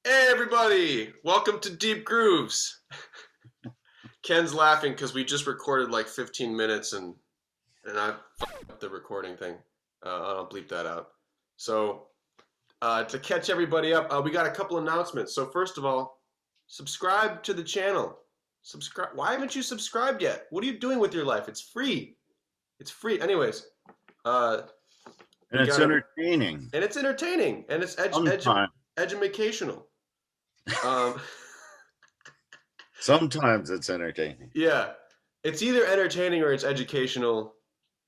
Hey everybody! Welcome to Deep Grooves. Ken's laughing because we just recorded like 15 minutes and I fucked up the recording thing. I'll bleep that out. So to catch everybody up, we got a couple announcements. So first of all, subscribe to the channel. Subscribe. Why haven't you subscribed yet? What are you doing with your life? It's free. It's free. Anyways, uh, And we it's got a entertaining. and it's entertaining and it's Sometimes, educational. Um, sometimes it's entertaining. Yeah, it's either entertaining or it's educational.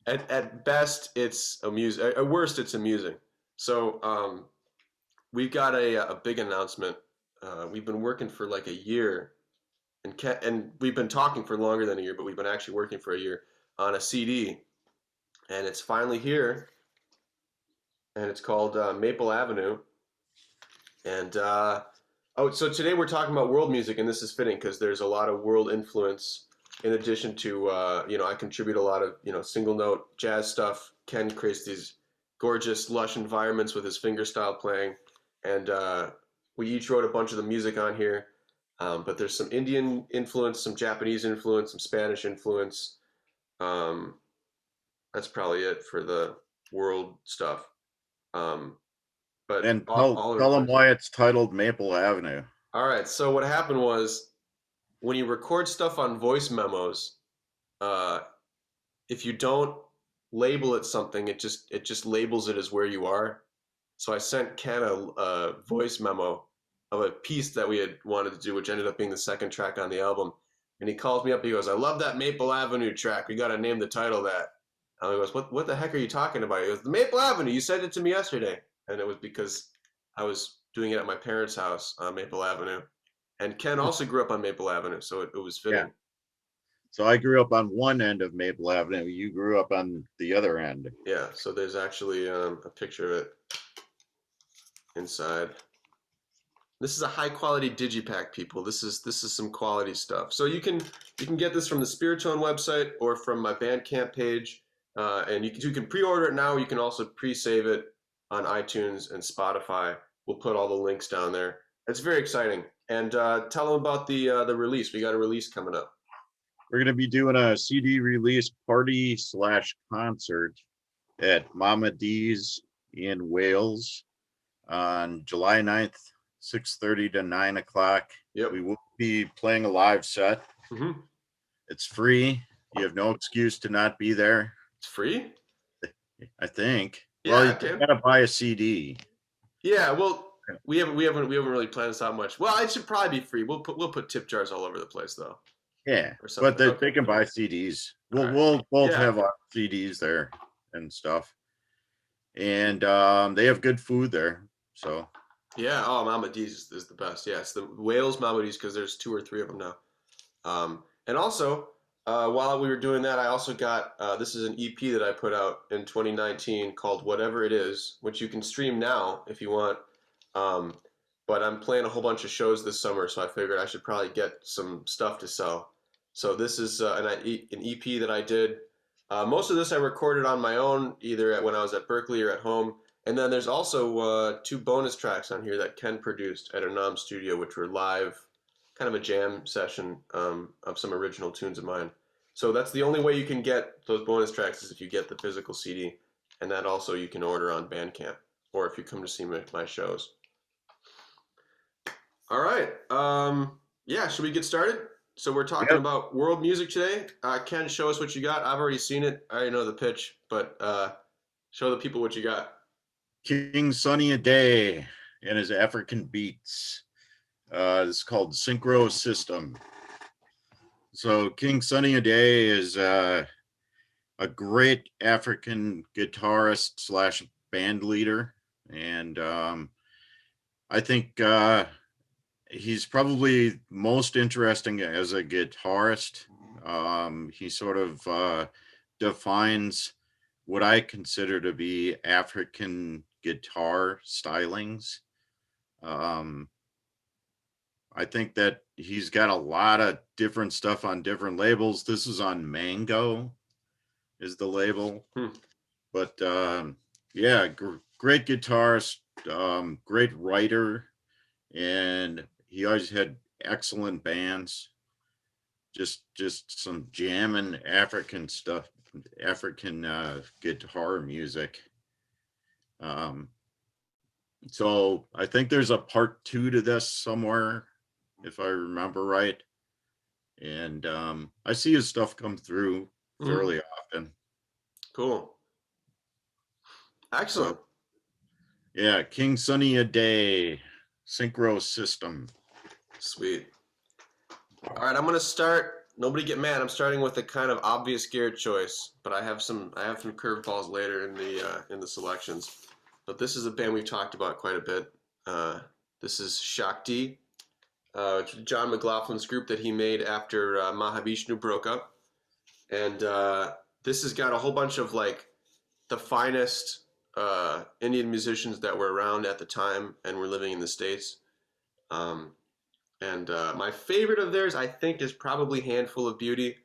At best, it's amusing. At worst, it's amusing. So we've got a big announcement. We've been working for like a year, and we've been talking for longer than a year, but we've been actually working for a year on a CD, and it's finally here, and it's called Maple Avenue. And oh, so today we're talking about world music, and this is fitting because there's a lot of world influence. In addition to, I contribute a lot of, single note jazz stuff. Ken creates these gorgeous, lush environments with his fingerstyle playing, and we each wrote a bunch of the music on here. But there's some Indian influence, some Japanese influence, some Spanish influence. Um, that's probably it for the world stuff. Um, but And all, tell, all over the tell them place. why it's titled Maple Avenue. All right. So what happened was when you record stuff on voice memos, uh, if you don't label it something, it just labels it as where you are. So I sent Ken a voice memo of a piece that we had wanted to do, which ended up being the second track on the album. And he calls me up. He goes, "I love that Maple Avenue track. We got to name the title that." And he goes, "What the heck are you talking about?" He goes, "The Maple Avenue. You sent it to me yesterday." And it was because I was doing it at my parents' house on Maple Avenue. And Ken also grew up on Maple Avenue, so it was Yeah. fitting. So I grew up on one end of Maple Avenue. You grew up on the other end. Yeah, so there's actually a picture of it inside. This is a high quality digipack, people. This is some quality stuff. So you can get this from the Spiritone website or from my Bandcamp page, and you can pre-order it now. You can also pre-save it on iTunes and Spotify. We'll put all the links down there. It's very exciting. And tell them about the release. We got a release coming up. We're going to be doing a CD release party / concert at Mama D's in Wales on July 9th, 6:30 to 9 o'clock. Yep. We will be playing a live set. Mm-hmm. It's free. You have no excuse to not be there, It's free. I think. Well, Yeah. you Okay. gotta buy a CD. Yeah, well, we haven't really planned this out much. Well, it should probably be free. We'll put tip jars all over the place though, Yeah, or but something. they Okay. can buy CDs. All We'll right. we'll both Yeah. have our CDs there and stuff, and they have good food there. So Yeah. Oh, Mama D's is the best. Yeah, it's the Wales Mama D's because there's two or three of them now. And also, while we were doing that, I also got this is an EP that I put out in 2019 called Whatever It Is, which you can stream now if you want. Um, but I'm playing a whole bunch of shows this summer, so I figured I should probably get some stuff to sell. So this is an EP that I did. Most of this I recorded on my own, either when I was at Berkeley or at home. And then there's also two bonus tracks on here that Ken produced at Anam Studio, which were live, kind of a jam session of some original tunes of mine. So that's the only way you can get those bonus tracks is if you get the physical CD, and that also you can order on Bandcamp or if you come to see my shows. All right. Yeah, should we get started? So we're talking yep, about world music today. Ken, show us what you got. I've already seen it. I already know the pitch, but show the people what you got. King Sunny Ade and his African beats. It's called Synchro System. So King Sunny Ade is a great African guitarist / band leader, and I think he's probably most interesting as a guitarist. He sort of defines what I consider to be African guitar stylings. Um, I think that he's got a lot of different stuff on different labels. This is on Mango, is the label. Hmm. But yeah, great guitarist, great writer, and he always had excellent bands. Just some jamming African stuff, African guitar music. Um, so I think there's a part 2 to this somewhere, if I remember right. And I see his stuff come through Mhm. fairly often. Cool. So Excellent. yeah, King Sunny a Day, Synchro System. Sweet. All right, I'm gonna start. Nobody get mad. I'm starting with a kind of obvious gear choice, but I have some curveballs later in the selections. But this is a band we've talked about quite a bit. Uh, this is Shakti, it's John McLaughlin's group that he made after Mahavishnu broke up, and this has got a whole bunch of like the finest Indian musicians that were around at the time and were living in the States. Um, and my favorite of theirs, I think, is probably Handful of Beauty.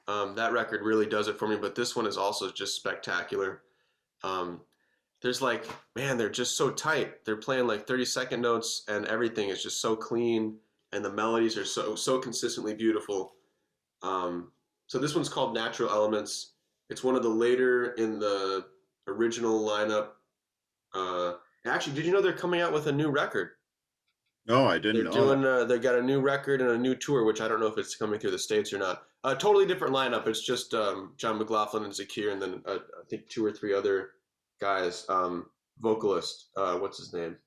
That record really does it for me, but this one is also just spectacular. Um, there's like, man, they're just so tight. They're playing like 30-second notes, and everything is just so clean, and the melodies are so consistently beautiful. Um, so this one's called Natural Elements. It's one of the later in the original lineup. Uh, Actually, did you know they're coming out with a new record? No, I didn't They're know that. doing. They got a new record and a new tour, which I don't know if it's coming through the states or not. A totally different lineup. It's just John McLaughlin and Zakir, and then I think two or three other guys. Vocalist. What's his name?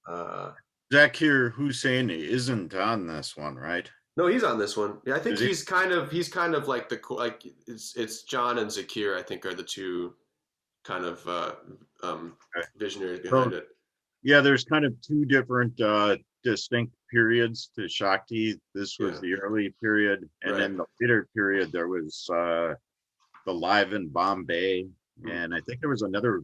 Uh, Zakir Hussein isn't on this one, right? no, he's on this one. Yeah, I think Is he? he's kind of like like it's John and Zakir. I think are the two kind of Okay. visionaries So behind it. yeah, there's kind of two different distinct periods to Shakti. This Yeah. was the early period, and Right. then the later period there was the Live in Bombay, Mm. and I think there was another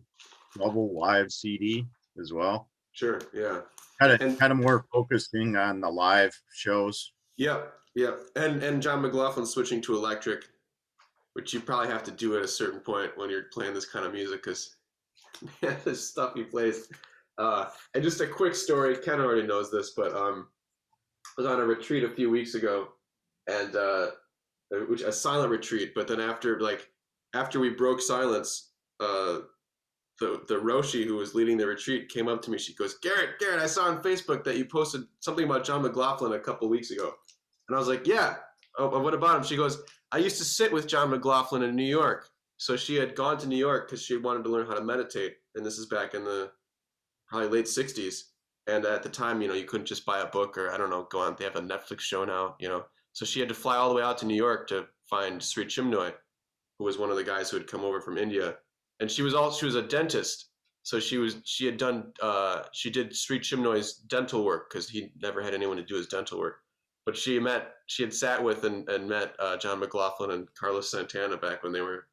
double live CD as well. Sure. Yeah. Kind of And kind of more focusing on the live shows. yep. Yep. And John McLaughlin switching to electric, which you probably have to do at a certain point when you're playing this kind of music, because man, this stuff he plays. And just a quick story. Ken already knows this, but I was on a retreat a few weeks ago, and which a silent retreat. But then after we broke silence, the Roshi who was leading the retreat came up to me. She goes, Garrett, I saw on Facebook that you posted something about John McLaughlin a couple weeks ago. And I was like, yeah. Oh, what about him? She goes, I used to sit with John McLaughlin in New York. So she had gone to New York because she wanted to learn how to meditate. And this is back in the probably late 60s. And at the time, you couldn't just buy a book or, I don't know, go on. They have a Netflix show now. So she had to fly all the way out to New York to find Sri Chimnoy, who was one of the guys who had come over from India. And she was a dentist. So she did Sri Chimnoy's dental work because he never had anyone to do his dental work. But she had sat with and met John McLaughlin and Carlos Santana back when they were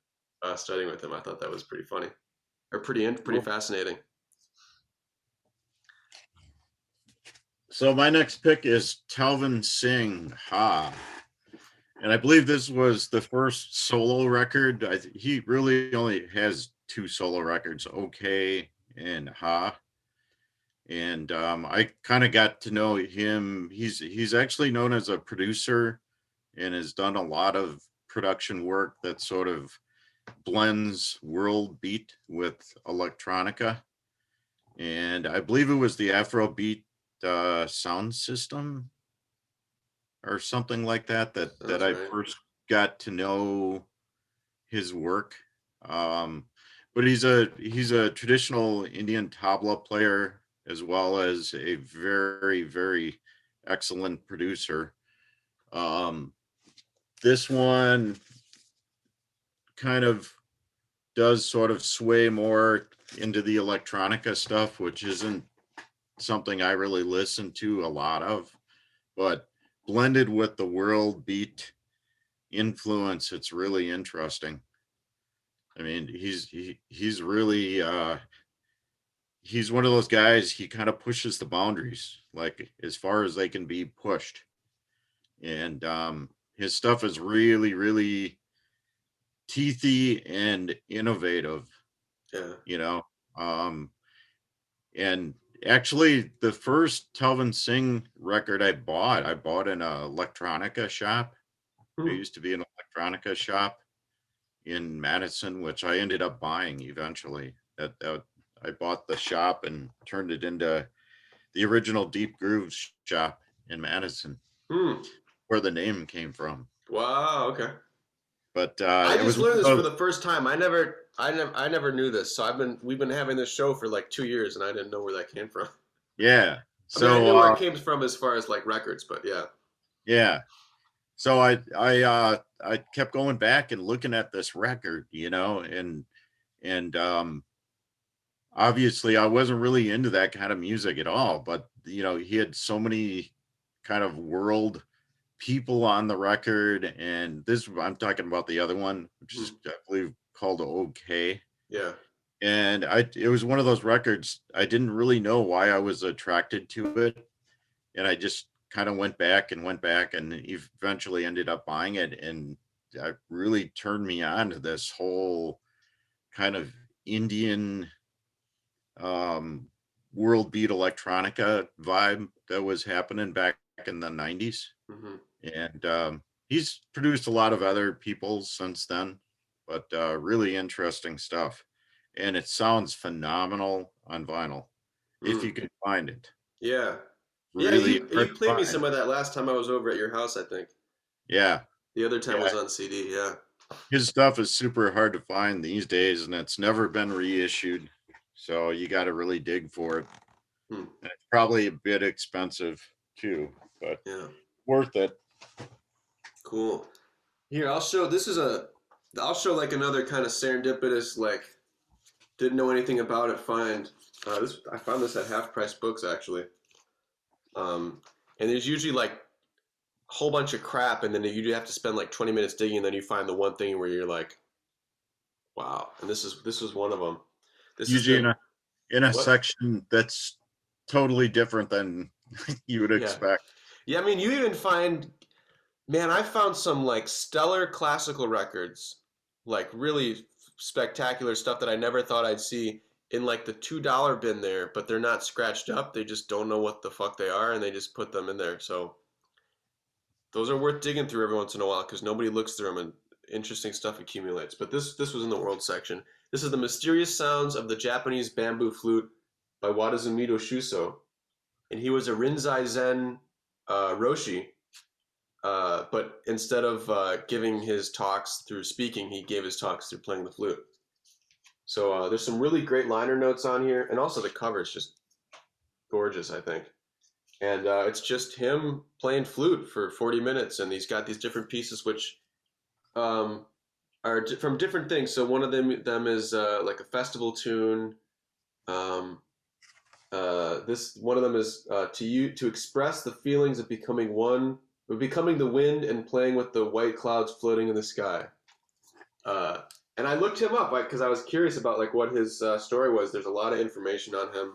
studying with him. I thought that was pretty funny, or pretty Cool. fascinating. So my next pick is Talvin Singh Ha. And I believe this was the first solo record. He really only has two solo records, Okay and Ha. And I kind of got to know him. He's actually known as a producer and has done a lot of production work that sort of blends world beat with electronica. And I believe it was the Afrobeat sound system or something like that Sounds I right. first got to know his work. Um, but he's a traditional Indian tabla player as well as a very very excellent producer. Um, this one kind of does sort of sway more into the electronica stuff, which isn't something I really listen to a lot of, but blended with the world beat influence, it's really interesting. I mean, he's really he's one of those guys, he kind of pushes the boundaries like as far as they can be pushed. And his stuff is really really teethy and innovative, Yeah. you know. Um and Actually, the first Telvin Singh record I bought in a electronica shop. There Hmm. used to be an electronica shop in Madison, which I ended up buying eventually. That I bought the shop and turned it into the original Deep Grooves shop in Madison, Hmm. where the name came from. Wow. Okay. But I it just was one learned of this for those, the first time. I never knew this. So we've been having this show for like 2 years, and I didn't know where that came from. yeah. I mean, I So knew where it came from as far as like records, but yeah. yeah. So I kept going back and looking at this record, and obviously I wasn't really into that kind of music at all, but he had so many kind of world people on the record, and this I'm talking about the other one, which is Hmm. I believe called OK. Yeah. And it was one of those records I didn't really know why I was attracted to it, and I just kind of went back and eventually ended up buying it, and it really turned me on to this whole kind of Indian um, world beat electronica vibe that was happening back in the 90s. Hmm. And he's produced a lot of other people since then, but really interesting stuff. And it sounds phenomenal on vinyl if Hmm. you can find it. Yeah. Yeah. Really hard You to played me find. some of that last time I was over at your house. I think Yeah. the other time Yeah. was on CD. Yeah. His stuff is super hard to find these days, and it's never been reissued. So you got to really dig for it. Hmm. And it's probably a bit expensive too, but Yeah. worth it. Cool. Here, I'll show. I'll show like another kind of serendipitous, like didn't know anything about it. Find this. I found this at Half Price Books actually. Um, and there's usually like a whole bunch of crap, and then you have to spend like 20 minutes digging, and then you find the one thing where you're like, wow. And this was one of them. This is Usually the in a what? section that's totally different than you would Yeah. expect. Yeah. I mean, you even find man, I found some like stellar classical records, like really spectacular stuff that I never thought I'd see in like the $2 bin there, but they're not scratched up. They just don't know what the fuck they are and they just put them in there. So those are worth digging through every once in a while because nobody looks through them and interesting stuff accumulates. But this was in the world section. This is the mysterious sounds of the Japanese bamboo flute by Wadazumito Shuso, and he was a Rinzai Zen Roshi, but instead of giving his talks through speaking, he gave his talks through playing the flute. So there's some really great liner notes on here, and also the cover is just gorgeous, I think. And it's just him playing flute for 40 minutes, and he's got these different pieces which um, are from different things. So one of them is like a festival tune. Um, this one of them is to express the feelings of becoming one, of becoming the wind and playing with the white clouds floating in the sky. Uh, and I looked him up because I was curious about like what his story was. There's a lot of information on him.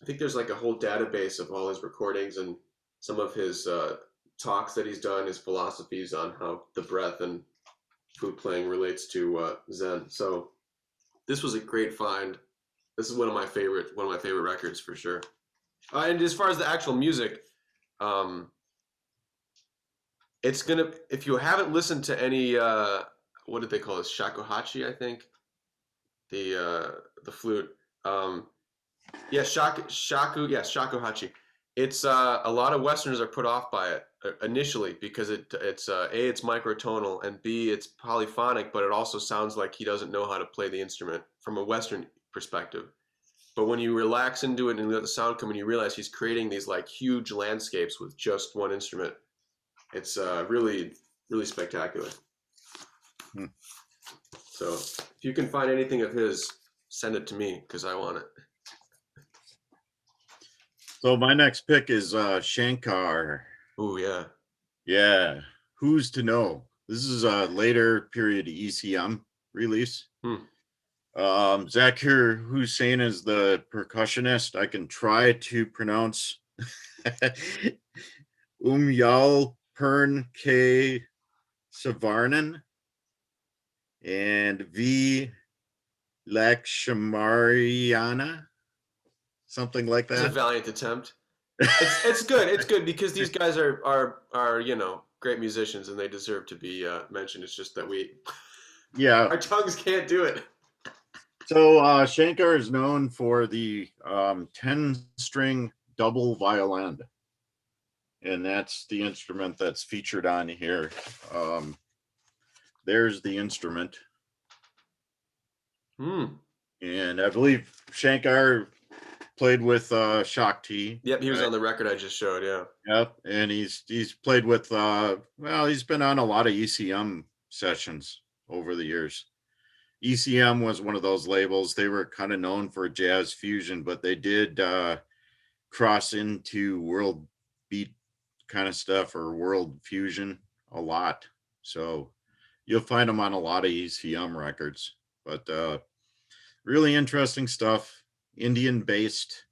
I think there's like a whole database of all his recordings and some of his talks that he's done, his philosophies on how the breath and flute playing relates to Zen. So this was a great find. This is one of my favorite records for sure. And as far as the actual music, um, it's gonna if you haven't listened to any what did they call it, shakuhachi, I think the flute. Um, yeah, shakuhachi. It's a lot of Westerners are put off by it initially because it's a it's microtonal and b it's polyphonic, but it also sounds like he doesn't know how to play the instrument from a Western perspective. But when you relax into it and let the sound come, and you realize he's creating these like huge landscapes with just one instrument, it's really spectacular. Hmm. So if you can find anything of his, send it to me because I want it. So my next pick is Shankar. Oh yeah. Yeah. Who's to know? This is a later period ECM release. Hmm. Zakir Hussein is the percussionist. I can try to pronounce Umyal Pern K. Savarnan and V. Lakshamariana. something like It's a that. valiant attempt. It's good. It's good because these guys are great musicians and they deserve to be mentioned. It's just that Yeah. our tongues can't do it. So Shankar is known for the 10-string double violin, and that's the instrument that's featured on here. Um, there's the instrument, Hmm. and I believe Shankar played with Shakti. Yep, he was on the record I just showed. Yeah. Yep, and he's played with well, he's been on a lot of ECM sessions over the years. ECM was one of those labels. They were kind of known for jazz fusion, but they did cross into world beat kind of stuff or world fusion a lot. So you'll find them on a lot of ECM records. But really interesting stuff. Indian based,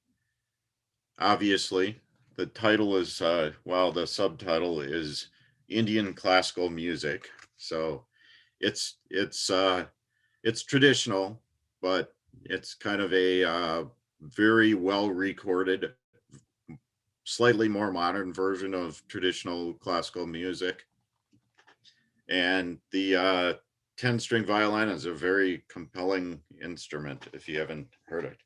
obviously. The title is well, the subtitle is Indian classical music. So it's traditional, but it's kind of a very well recorded, slightly more modern version of traditional classical music. And the 10-string violin is a very compelling instrument if you haven't heard it.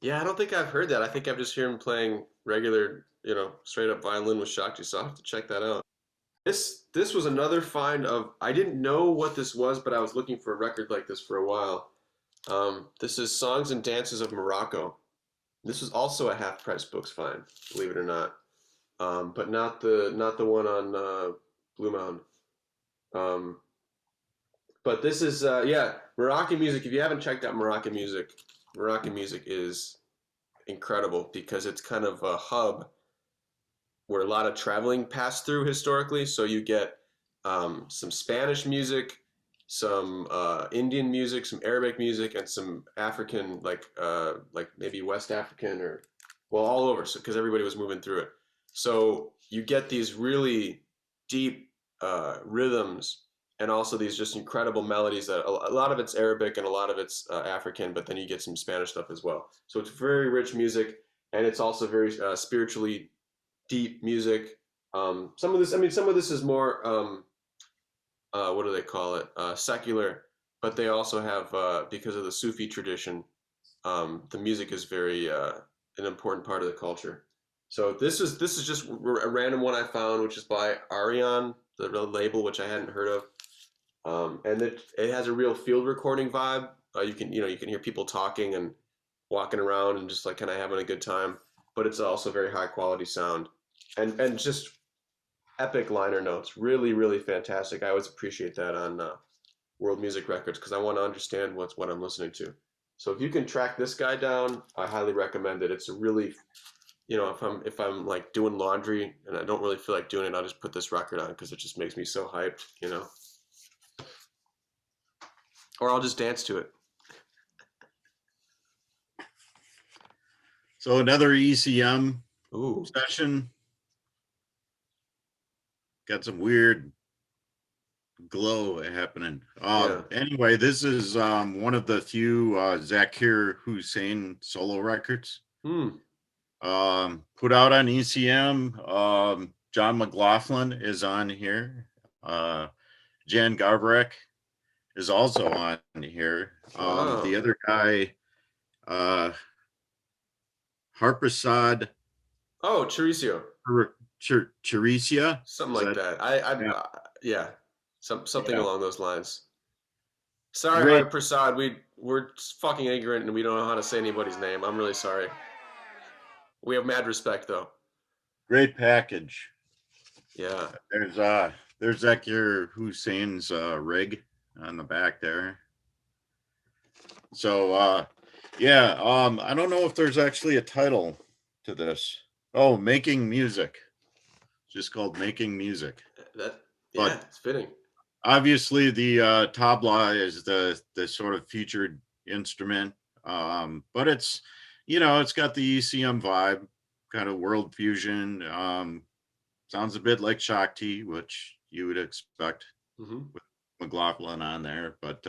Yeah, I don't think I've heard that. I think I've just heard him playing regular, straight up violin with Shakti, so I'll have to check that out. This was another find of I didn't know what this was, but I was looking for a record like this for a while. This is Songs and Dances of Morocco. This was also a half price books find, believe it or not. But not the one on Blue Mountain. Um, but this is yeah, Moroccan music. If you haven't checked out Moroccan music is incredible because it's kind of a hub where a lot of traveling passed through historically. So you get some Spanish music, some Indian music, some Arabic music, and some African, like maybe West African or well, all over. So because everybody was moving through it, so you get these really deep rhythms and also these just incredible melodies that a lot of it's Arabic and a lot of it's African, but then you get some Spanish stuff as well. So it's very rich music and it's also very spiritually deep music. Some of this, I mean, some of this is more, what do they call it? Secular, but they also have, because of the Sufi tradition, the music is very an important part of the culture. So this is just a random one I found, which is by Arion, the label which I hadn't heard of, and it has a real field recording vibe. You can hear people talking and walking around and just like kind of having a good time, but it's also very high quality sound and just epic liner notes. Really, really fantastic. I always appreciate that on world music records because I want to understand what I'm listening to. So if you can track this guy down, I highly recommend it. It's a really, if I'm like doing laundry and I don't really feel like doing it, I'll just put this record on because it just makes me so hyped. Or I'll just dance to it. So another ECM Ooh, session. Got some weird glow happening. yeah. Anyway, this is one of the few Zakir Hussein solo records. Hmm. Put out on ECM. John McLaughlin is on here. Jan Garbarek is also on here. Wow. The other guy, Harprasad Oh, Chorizo. Chirisia. Something Is like that? that. I Yeah. yeah. Something Yeah. along those lines. Sorry, Hari Great, Prasad. We're fucking ignorant and we don't know how to say anybody's name. I'm really sorry. We have mad respect though. great package. Yeah. There's Zakir Hussein's rig on the back there. So yeah, I don't know if there's actually a title to this. Oh, Making Music. Just called Making Music. That But yeah, it's fitting. obviously the tabla is the sort of featured instrument. But it's got the ECM vibe, kind of world fusion. Sounds a bit like Shakti, which you would expect Hmm. with McLaughlin on there. But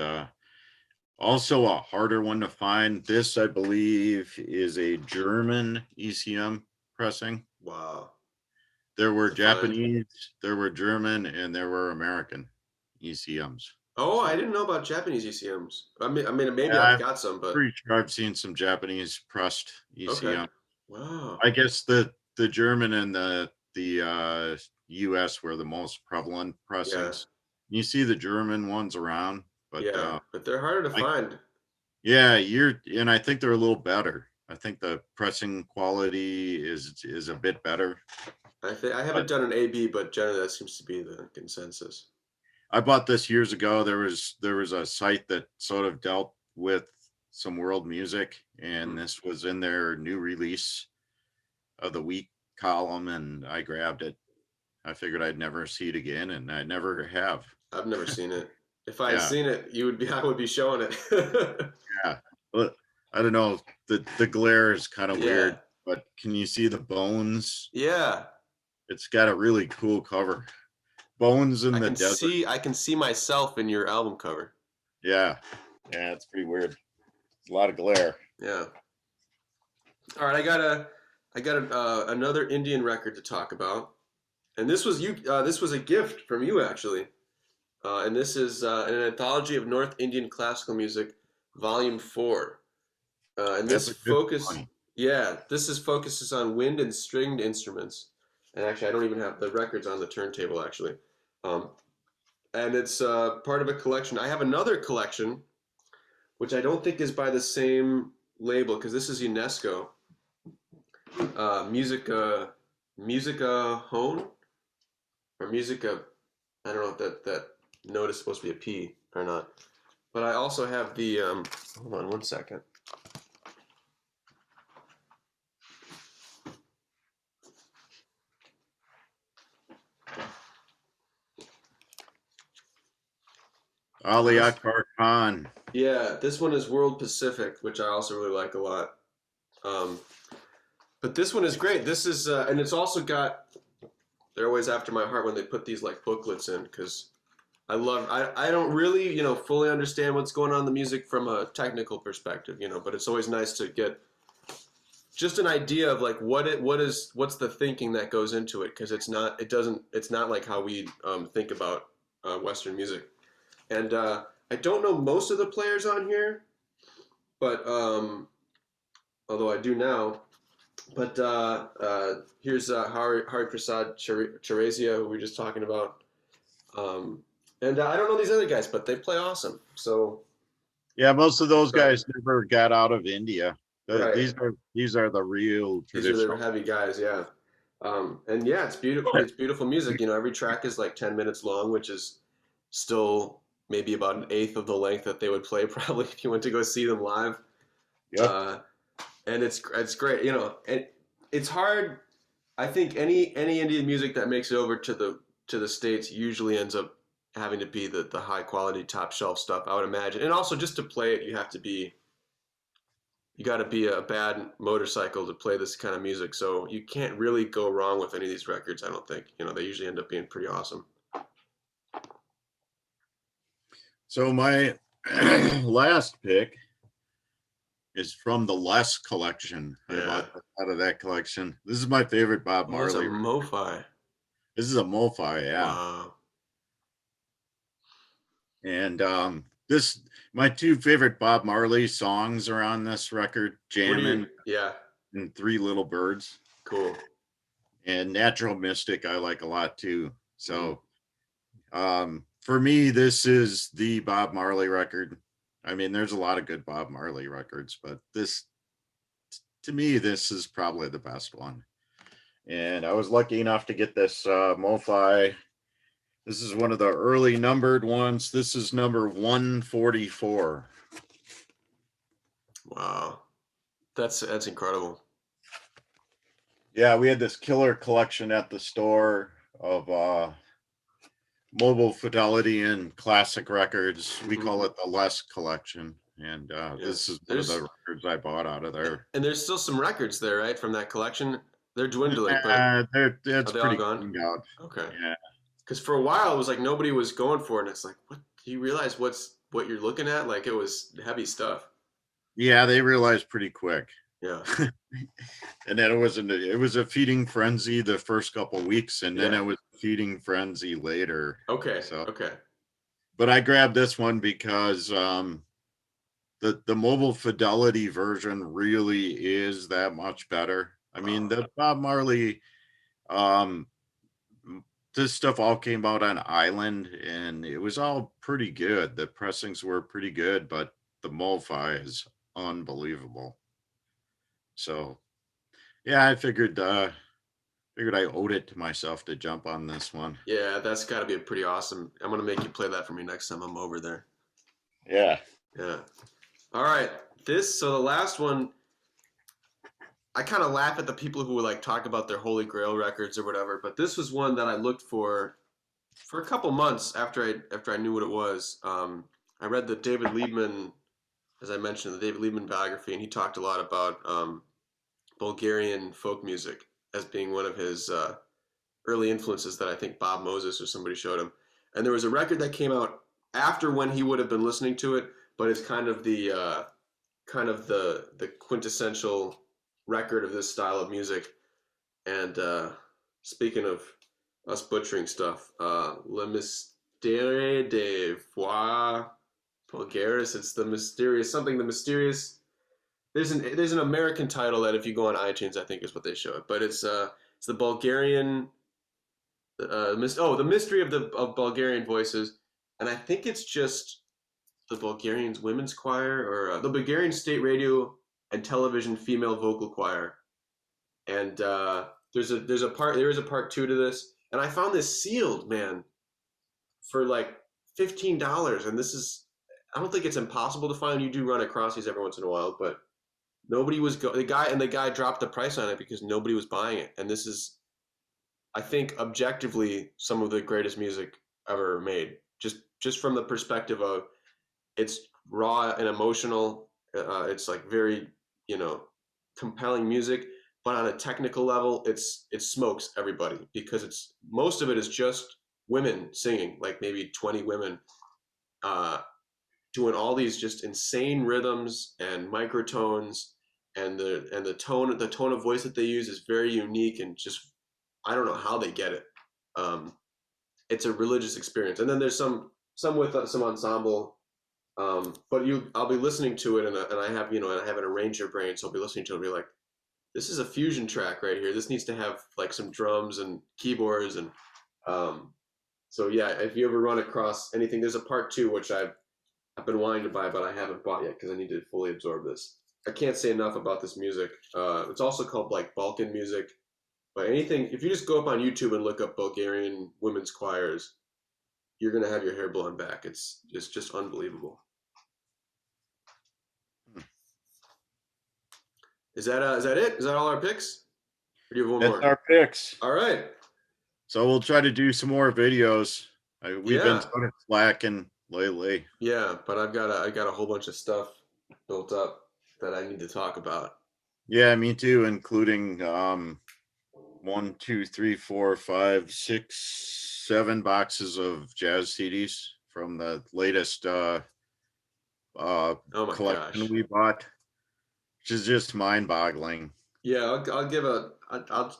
Also, a harder one to find. This, I believe, is a German ECM pressing. Wow. There were To find. Japanese, there were German, and there were American ECMs. Oh, I So didn't know about Japanese ECMs. I mean, maybe yeah, I've I'm got some, but pretty sure I've seen some Japanese pressed okay. ECM. Wow. I guess the German and the US were the most prevalent Yeah. pressings. You see the German ones around, but Yeah. But they're harder to I find. yeah, and I think they're a little better. I think the pressing quality is a bit better. I haven't But done an A/B, but generally that seems to be the consensus. I bought this years ago. There was a site that sort of dealt with some world music, Hmm. and this was in their new release of the week column, and I grabbed it. I figured I'd never see it again, and I never have. I've never seen it. If I had Yeah, seen it, you would be I would be showing it. yeah. But I don't know. The glare is kind of Yeah. weird, but can you see the bones? Yeah. It's got a really cool cover. Bones in I the can desert. see I can see myself in your album cover. Yeah, yeah. It's pretty weird. A lot of glare. Yeah. All right, I got another Indian record to talk about, and this was you. This was a gift from you actually, and this is an anthology of North Indian classical music, Volume 4. And That's this a good focus, one. yeah, this is focuses on wind and stringed instruments. And actually, I don't even have the records on the turntable actually. Um, and it's part of a collection. I have another collection, which I don't think is by the same label because this is UNESCO. Musica Hone or Musica. I don't know if that note is supposed to be a P or not. But I also have the. Hold on one second. Ali This Akbar Khan. Yeah, this one is World Pacific, which I also really like a lot. Um, but this one is great. This is, and it's also got. They're always after my heart when they put these like booklets in because I don't really fully understand what's going on in the music from a technical perspective, but it's always nice to get just an idea of like what's the thinking that goes into it because it's not like how we think about Western music. And I don't know most of the players on here, but although I do now. But here's Hari Prasad Charazia, who we were just talking about. Um, and I don't know these other guys, but they play awesome. So Yeah, most of those excited. guys never got out of India. Right. These are the real These are the traditional. heavy guys, yeah. And yeah, it's beautiful. It's beautiful music. Every track is like 10 minutes long, which is still maybe about an eighth of the length that they would play probably if you went to go see them live. Yep. Uh, and it's great, and it's hard. I think any Indian music that makes it over to the states usually ends up having to be the high quality top shelf stuff. I would imagine, and also just to play it, you got to be a bad motorcycle to play this kind of music. So you can't really go wrong with any of these records. I don't think. They usually end up being pretty awesome. So my last pick is from the Less collection. I Yeah. bought out of that collection. This is my favorite Bob Oh, it's a Marley. MoFi. This is a MoFi, yeah. Wow. And this my two favorite Bob Marley songs are on this record, What do you? Jammin' Yeah. and Three Little Birds. Cool. And Natural Mystic I like a lot too. Mm. So for me, this is the Bob Marley record. I mean, there's a lot of good Bob Marley records, but this, to me, this is probably the best one. And I was lucky enough to get this MoFi. This is one of the early numbered ones. This is number 144. Wow. That's incredible. Yeah, we had this killer collection at the store of mobile fidelity and classic records. We Mm-hmm. call it the Less collection. And Yeah. this is one of the There's records I bought out of there. and there's still some records there, right, from that collection. They're dwindling, but are It's they all pretty gone? cleaned out. Okay. Yeah. Because for a while it was like nobody was going for it, and it's like, what? Do you realize what you're looking at. Like it was heavy stuff. Yeah, they realized pretty quick. Yeah. And then it was a feeding frenzy the first couple weeks, and then Yeah. it was feeding frenzy later. Okay. So, Okay. but I grabbed this one because the mobile fidelity version really is that much better. I mean, the Bob Marley, um, this stuff all came out on Island, and it was all pretty good. The pressings were pretty good, but the MoFi is unbelievable. So yeah, I figured I owed it to myself to jump on this one. Yeah, that's got to be pretty awesome. I'm gonna make you play that for me next time I'm over there. Yeah. Yeah. All right. So the last one, I kind of laugh at the people who like talk about their Holy Grail records or whatever, but this was one that I looked for a couple months after I knew what it was. I read the David Liebman, as I mentioned, the David Liebman biography, and he talked a lot about Bulgarian folk music as being one of his early influences that I think Bob Moses or somebody showed him. And there was a record that came out after when he would have been listening to it, but it's kind of the quintessential record of this style of music. And speaking of us butchering stuff, Le Mystère des Voix Bulgaris. It's the mysterious something. The mysterious. There's an American title that if you go on iTunes, I think is what they show it. But it's the Bulgarian. The mystery of Bulgarian voices, and I think it's just the Bulgarian's women's choir or the Bulgarian state radio and television female vocal choir. And there is a part two to this, and I found this sealed, man, for like $15, and this is I don't think it's impossible to find. You do run across these every once in a while, but nobody was the guy dropped the price on it because nobody was buying it, and this is I think objectively some of the greatest music ever made. Just from the perspective of it's raw and emotional. It's like very you know compelling music, but on a technical level, it smokes everybody because it's most of it is just women singing, like maybe 20 women uh, doing all these just insane rhythms and microtones, and the tone of voice that they use is very unique and just I don't know how they get it. Um, it's a religious experience, and then there's some with some ensemble. But I'll be listening to it, and I have and I have an arranger brain, so I'll be listening to it and be like, this is a fusion track right here. This needs to have like some drums and keyboards and um, so yeah. If you ever run across anything, there's a part two which I've been wanting to buy, but I haven't bought yet because I need to fully absorb this. I can't say enough about this music. It's also called like Balkan music. But anything, if you just go up on YouTube and look up Bulgarian women's choirs, you're gonna have your hair blown back. It's just unbelievable. Is that it? Is that all our picks? Or do you have one That's more? our picks. All right. So we'll try to do some more videos. We've been Yeah. sort of slacking lately. Yeah, but I got a whole bunch of stuff built up that I need to talk about. Yeah, me too, including 1, 2, 3, 4, 5, 6, 7 boxes of jazz CDs from the latest Oh my collection gosh. we bought, which is just mind-boggling. Yeah, I'll give a.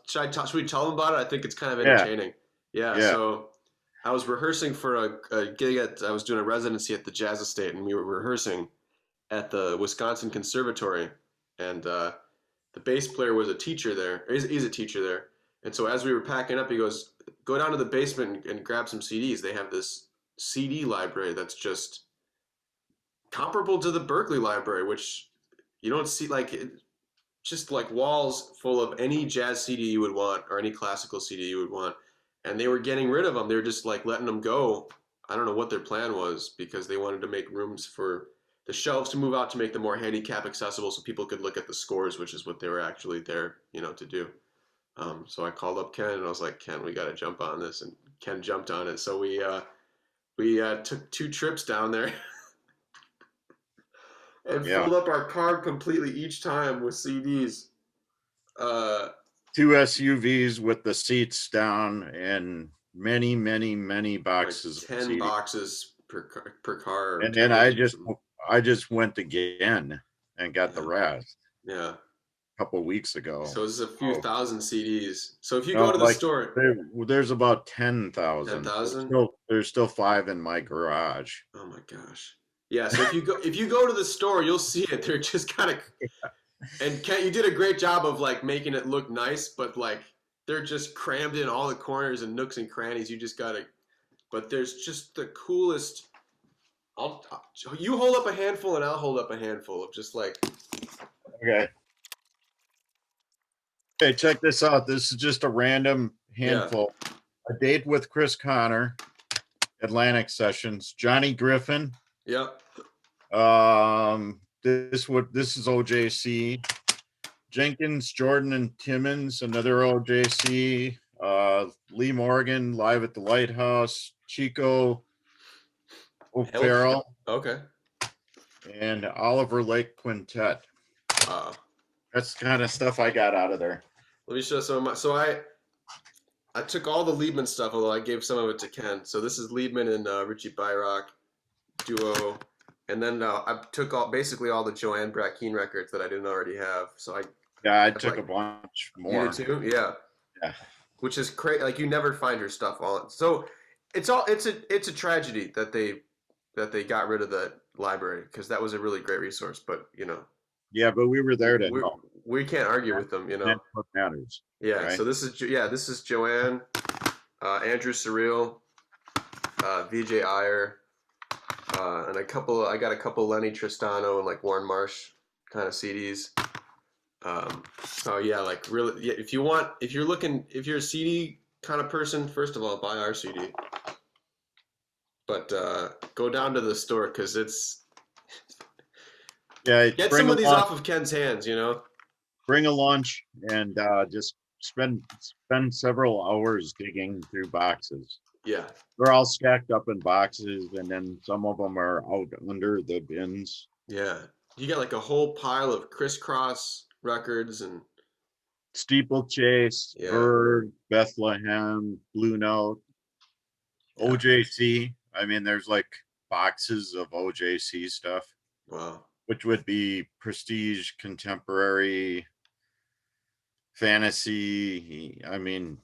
Should we tell them about it? I think it's kind of Yeah, entertaining. Yeah, yeah, so I was rehearsing for a gig I was doing a residency at the Jazz Estate, and we were rehearsing at the Wisconsin Conservatory, and the bass player was a teacher there. He's a teacher there, and so as we were packing up, he goes, "Go down to the basement and grab some CDs. They have this CD library that's just comparable to the Berkeley Library, which you don't see just like walls full of any jazz CD you would want or any classical CD you would want." And they were getting rid of them. They were just like letting them go. I don't know what their plan was because they wanted to make rooms for the shelves to move out to make them more handicap accessible so people could look at the scores, which is what they were actually there, to do. So I called up Ken and I was like, Ken, we got to jump on this. And Ken jumped on it. So we took 2 trips down there and yeah. filled up our car completely each time with CDs. Uh, 2 SUVs with the seats down and many, many, many like boxes of 10 CDs. boxes per car or And then television or something. I just went again and got the Yeah, rest yeah. a couple weeks ago. So this is a few Oh thousand CDs. So if you no, go to the like store, there's about ten 10,000. thousand. There's still 5 in my garage. Oh my gosh. Yeah. So if you go to the store, you'll see it. They're just kind of and Kent, you did a great job of like making it look nice, but like they're just crammed in all the corners and nooks and crannies. You just gotta. But there's just the coolest. I'll you hold up a handful and I'll hold up a handful of just like Okay. Hey, check this out. This is just a random yeah, handful. A Date with Chris Connor, Atlantic Sessions, Johnny Griffin. yep. This is OJC. Jenkins, Jordan, and Timmons, another OJC. Lee Morgan, Live at the Lighthouse. Chico Help. O'Farrell, Okay. and Oliver Lake Quintet. Uh, That's the kind of stuff I got out of there. Let me show some of my. So I took all the Liebman stuff, although I gave some of it to Ken. So this is Liebman and Richie Byrock duo, and then I took basically all the Joanne Brackeen records that I didn't already have. So I Yeah, I have took like a bunch you more. did too, yeah. Yeah. Which is crazy. Like you never find her stuff on. So it's a tragedy that they got rid of the library because that was a really great resource. But Yeah, but we were there to we help. we can't argue with them. That's what matters, Yeah. right? So this is Joanne, Andrew Surreal, VJ Iyer, and I got a couple Lenny Tristano and like Warren Marsh kind of CDs. So yeah, like really, yeah, if you're a CD kind of person, first of all, buy our CD. But go down to the store because Yeah, get some of these off of Ken's hands. bring a lunch, and just spend several hours digging through boxes. Yeah, They're all stacked up in boxes, and then some of them are out under the bins. yeah. You got like a whole pile of crisscross records and Steeplechase, yeah, Bird, Bethlehem, Blue Note, yeah. OJC. I mean, there's like boxes of OJC stuff, Wow. which would be prestige, contemporary, fantasy. I mean,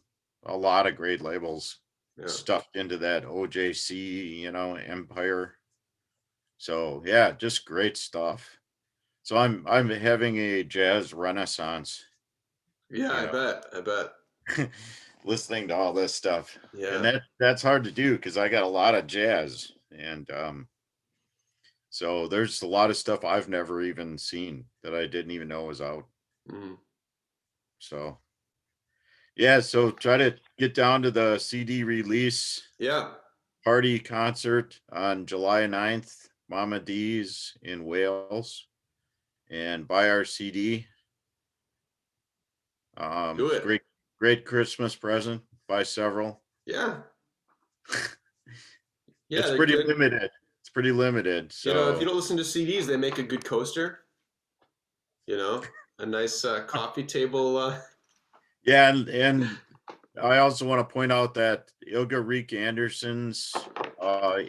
a lot of great labels Yeah. stuffed into that OJC, empire. So yeah, just great stuff. So I'm having a jazz renaissance, Yeah, you I bet. I bet. know, listening to all this stuff. And Yeah. that's hard to do because I got a lot of jazz. And so there's a lot of stuff I've never even seen that I didn't even know was out. Mm. So yeah, so try to get down to the CD release Yeah. party concert on July 9th, Mama D's in Wales, and buy our CD. Do it. Great Christmas present. Buy several. Yeah. Yeah, It's they're pretty good. limited. It's pretty limited. If you So don't listen to CDs, they make a good coaster. A nice coffee table. yeah, and I also want to point out that Ilga Reek Anderson's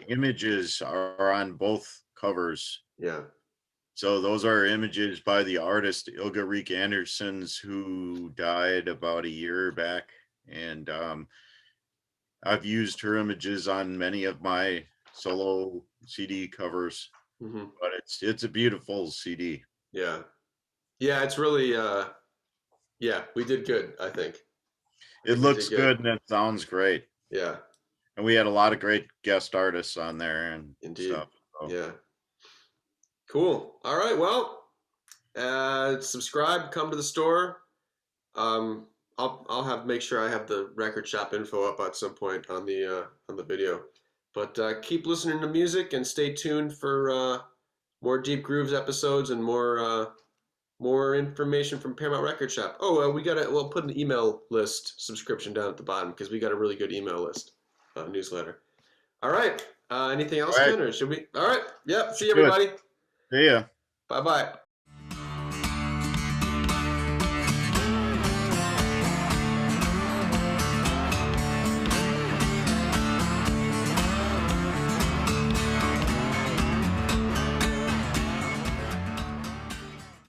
images are on both covers. Yeah. So those are images by the artist Ilga Reek Andersons, who died about a year back, and I've used her images on many of my solo CD covers. Hmm. But it's a beautiful CD. Yeah. Yeah, it's really yeah, we did good, I think. I It think we did looks good. good and it sounds great. Yeah, And we had a lot of great guest artists on there and indeed. stuff. So Yeah. Cool. All right. Well, subscribe, come to the store. Um, I'll have make sure I have the record shop info up at some point on the video. But keep listening to music and stay tuned for more Deep Grooves episodes and more information from Paramount Record Shop. Oh, we'll put an email list subscription down at the bottom because we got a really good email list newsletter. All right. Anything else, all right, Ken, or should we? All right. Yep. See you, good. everybody. See ya. Bye bye.